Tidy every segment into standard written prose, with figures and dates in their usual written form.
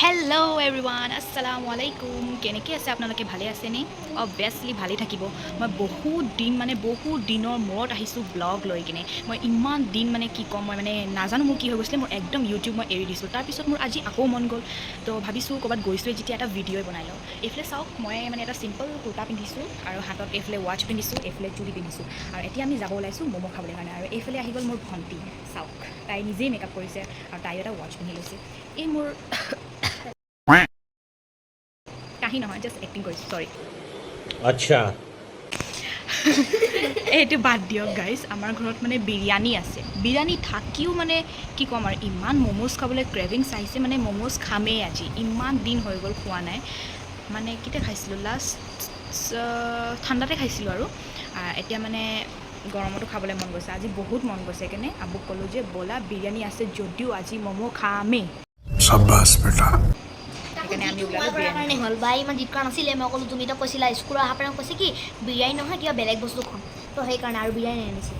Hello' everyone আসসালামু আলাইকুম কেনেকৈ আছে আপোনালোকে ভালে আছেনে অবভিয়াছলি ভালেই থাকিব মই বহুত দিনৰ মূৰত আহিছোঁ ব্লগ লৈ কিনে মই ইমান দিন কি ক'ম মই নাজানো মোৰ কি হৈ গৈছিলে মোৰ একদম ইউটিউব মই এৰি দিছোঁ তাৰপিছত মোৰ আজি আকৌ মন গ'ল তো ভাবিছোঁ ক'ৰবাত গৈছোঁ যেতিয়া এটা ভিডিঅ'ই বনাই লওঁ এইফালে চাওক মই এটা চিম্পল কুৰ্তা পিন্ধিছোঁ আৰু হাতত এইফালে ৱাচ পিন্ধিছোঁ এইফালে চুৰি পিন্ধিছোঁ আৰু এতিয়া আমি যাব ওলাইছোঁ ম'ম' খাবলৈ কাৰণে আৰু এইফালে আহি গ'ল মোৰ ভণ্টি চাওক তাই নিজেই মেকআপ কৰিছে আৰু তাইও এটা ৱাচ পিন্ধি লৈছে এই মোৰ কাহি নহয় জাষ্ট এক্টিং কৰিছোঁ চৰি আচ্ছা এইটো বাদ দিয়ক গাইজ আমাৰ ঘৰত বিৰিয়ানী আছে বিৰিয়ানী থাকিও কি ক'ম আৰু ইমান ম'ম'জ খাবলৈ ক্ৰেভিংছ আহিছে ম'ম'জ খামেই আজি ইমান দিন হৈ গ'ল খোৱা নাই কেতিয়া খাইছিলোঁ লাষ্ট ঠাণ্ডাতে খাইছিলোঁ আৰু এতিয়া গৰমতো খাবলৈ মন গৈছে আজি বহুত মন গৈছে কেনে আবুক ক'লোঁ যে ব'লা বিৰিয়ানী আছে যদিও আজি ম'ম' খামেই शाबाश बेटा সেইকাৰণে আমি ওলালোঁ বিৰিয়ানী হ'ল বাই ইমান জিদ কৰা নাছিলে মই ক'লোঁ তুমি তো কৈছিলা স্কুলৰ অহাৰ পৰা কৈছে কি বিৰিয়ানী নহয় কিবা বেলেগ বস্তু খাম তো সেইকাৰণে আৰু বিৰিয়ানী আনিছিল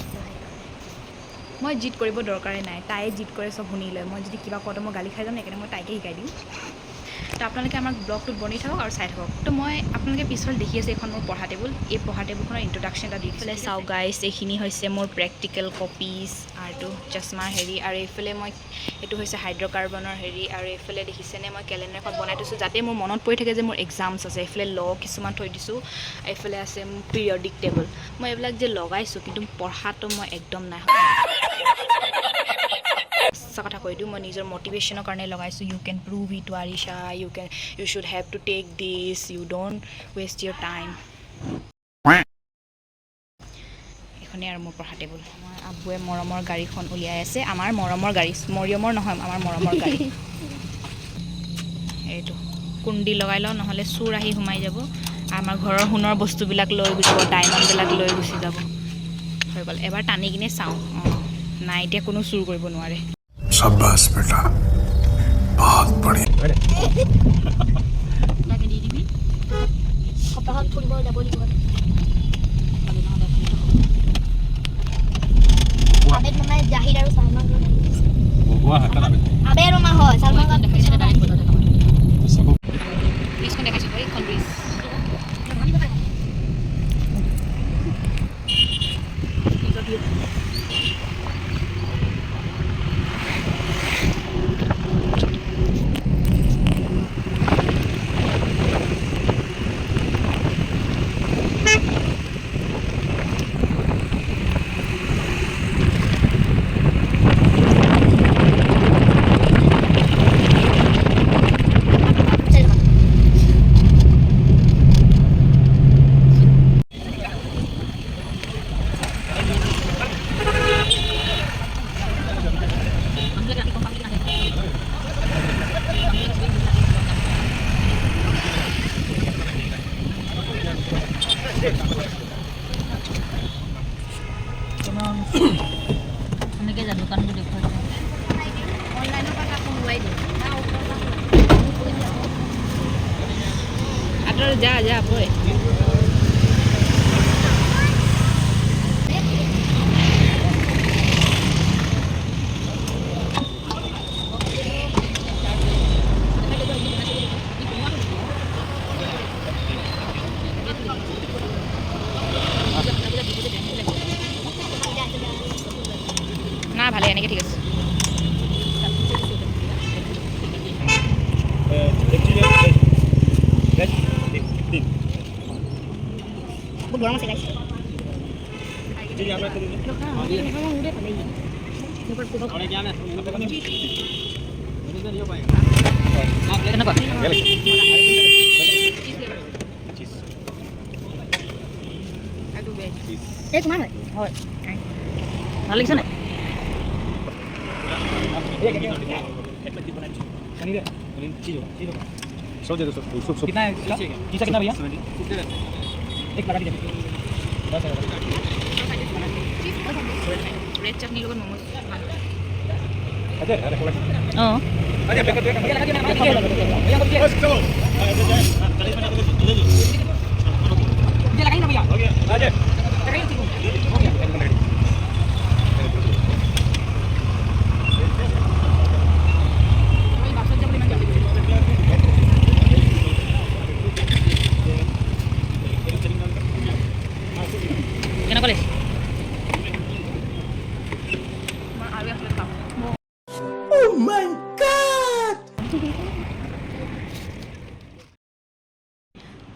মই জিদ কৰিব দৰকাৰে নাই তাইয়ে জিদ কৰে চব শুনি লয় মই যদি কিবা কওঁতে মই গালি খাই যাম সেইকাৰণে মই তাইকে শিকাই দিওঁ তো আপোনালোকে আমাৰ ব্লগটোত বনি থাকক আৰু চাই থাকক তো মই আপোনালোকে পিছফালে দেখি আছে এইখন মোৰ পঢ়া টেবুল এই পঢ়া টেবুলখনৰ ইন্ট্ৰডাকশ্যন এটা দি পেলাই চাওক গাইজ এইখিনি হৈছে মোৰ প্ৰেক্টিকেল কপিজ আৰু চশমাৰ হেৰি আৰু এইফালে মই এইটো হৈছে হাইড্ৰ'কাৰ্বনৰ হেৰি আৰু এইফালে দেখিছেনে মই কেলেণ্ডাৰ এখন বনাই থৈছোঁ যাতে মোৰ মনত পৰি থাকে যে মোৰ এক্সামছ আছে এইফালে কিছুমান থৈ দিছোঁ এইফালে আছে মোৰ পিৰিয়ডিক টেবল মই এইবিলাক যে লগাইছোঁ কিন্তু পঢ়াটো মই একদম নাই সঁচা কথা কৈ দিওঁ মই নিজৰ মটিভেশ্যনৰ কাৰণে লগাইছোঁ ইউ কেন প্ৰুভ ইট আৰিশা you should have to take this you don't waste your time এইখনেই আৰু মোৰ পঢ়া টেবুল আমাৰ আবুৱে মৰমৰ গাড়ীখন উলিয়াই আছে আমাৰ মৰমৰ গাড়ী মৰিয়মৰ নহয় আমাৰ মৰমৰ গাড়ী এইটো কুণ্ডি লগাই লওঁ নহ'লে চোৰ আহি সোমাই যাব আমাৰ ঘৰৰ সোণৰ বস্তুবিলাক লৈ গুচি যাব ডায়মণ্ডবিলাক লৈ গুচি যাব হৈ গ'ল এবাৰ টানি কিনে চাওঁ অঁ নাই এতিয়া কোনো চুৰ কৰিব নোৱাৰে शाबाश बेटा बहुत बढ़िया সপ্তাহত ফুৰিব যাব লাগিব আবেদ মানে জাহিদ আৰু চালমান আবেদ আৰু মা হয় চালমান ব্ৰিজখন দেখাইছোঁ এইখন ব্ৰিজ এনেকৈ যাম দোকানটো দেখুৱাই অনলাইনৰ পৰা কাপোৰ মোবাইল দিওঁ আঁতৰ যা বৈ না ভালে এনেকৈ ঠিক আছে বহুত গৰম আছে গাইছ এই তোমাৰ হয় ভাল লাগিছে নাই कितना है चीज़ कितना भैया एक लगा दीजिए ৰেড চাটনিৰ লগত ম'ম'জ ভাল অঁ भैया लगा दिए ना भैया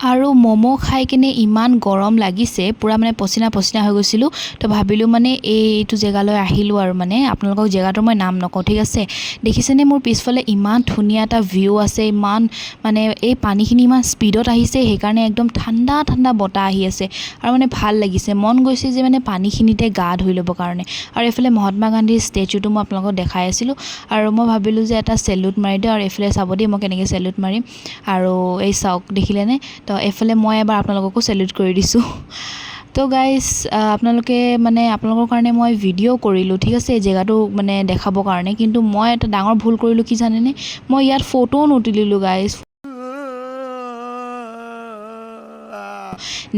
আৰু ম'ম' খাই কিনে ইমান গৰম লাগিছে, পূৰা মানে পচিনা হৈ গৈছিলোঁ। তো ভাবিলোঁ মানে এইটো জেগালৈ আহিলোঁ আৰু মানে আপোনালোকক জেগাটোৰ মই নাম নকওঁ, ঠিক আছে। দেখিছেনে মোৰ পিছফালে ইমান ধুনীয়া এটা ভিউ আছে, ইমান মানে এই পানীখিনি ইমান স্পীডত আহিছে, সেইকাৰণে একদম ঠাণ্ডা বতাহ আহি আছে আৰু মানে ভাল লাগিছে, মন গৈছে যে মানে পানীখিনিতে গা ধুই ল'বৰ কাৰণে। আৰু এইফালে মহাত্মা গান্ধীৰ ষ্টেচুটো মই আপোনালোকক দেখাই আছিলোঁ আৰু মই ভাবিলোঁ যে এটা চেলুট মাৰি দিওঁ। আৰু এইফালে চাব দেই মই কেনেকৈ চেলুট মাৰিম। আৰু এই চাওক দেখিলেনে, তো এইফালে মই এবাৰ আপোনালোককো চেলুট কৰি দিছোঁ। তো গাইজ আপোনালোকে মানে আপোনালোকৰ কাৰণে মই ভিডিঅ' কৰিলোঁ, ঠিক আছে, এই জেগাটো মানে দেখাবৰ কাৰণে। কিন্তু মই এটা ডাঙৰ ভুল কৰিলোঁ, কি জানেনে, মই ইয়াত ফটোও নুতুলিলোঁ গাইজ।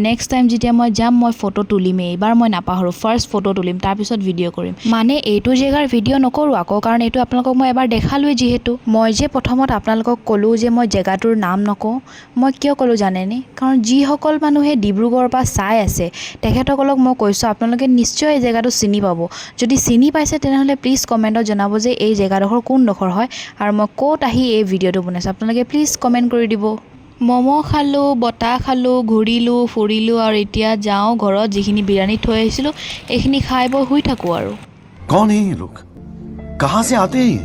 নেক্সট টাইম যেতিয়া মই যাম মই ফটো তুলিমেই, এইবাৰ মই নাপাহৰোঁ, ফাৰ্ষ্ট ফটো তুলিম, তাৰপিছত ভিডিঅ' কৰিম। মানে এইটো জেগাৰ ভিডিঅ' নকৰোঁ আকৌ, কাৰণ এইটো আপোনালোকক মই এবাৰ দেখালোৱেই। যিহেতু মই যে প্ৰথমত আপোনালোকক ক'লোঁ যে মই জেগাটোৰ নাম নকওঁ, মই কিয় ক'লোঁ জানেনে, কাৰণ যিসকল মানুহে ডিব্ৰুগড়ৰ পৰা চাই আছে তেখেতসকলক মই কৈছোঁ আপোনালোকে নিশ্চয় এই জেগাটো চিনি পাব। যদি চিনি পাইছে তেনেহ'লে প্লিজ কমেণ্টত জনাব যে এই জেগাডোখৰ কোনডোখৰ হয় আৰু মই ক'ত আহি এই ভিডিঅ'টো বনাইছোঁ, আপোনালোকে প্লিজ কমেণ্ট কৰি দিব। ম'ম' খালোঁ, বতাহ খালোঁ, ঘূৰিলোঁ ফুৰিলোঁ আৰু এতিয়া যাওঁ ঘৰত, যিখিনি বিৰিয়ানী থৈ আহিছিলোঁ এইখিনি খাই বৈ শুই থাকোঁ আৰু। कौन है ये लोग? कहां से आते हैं ये?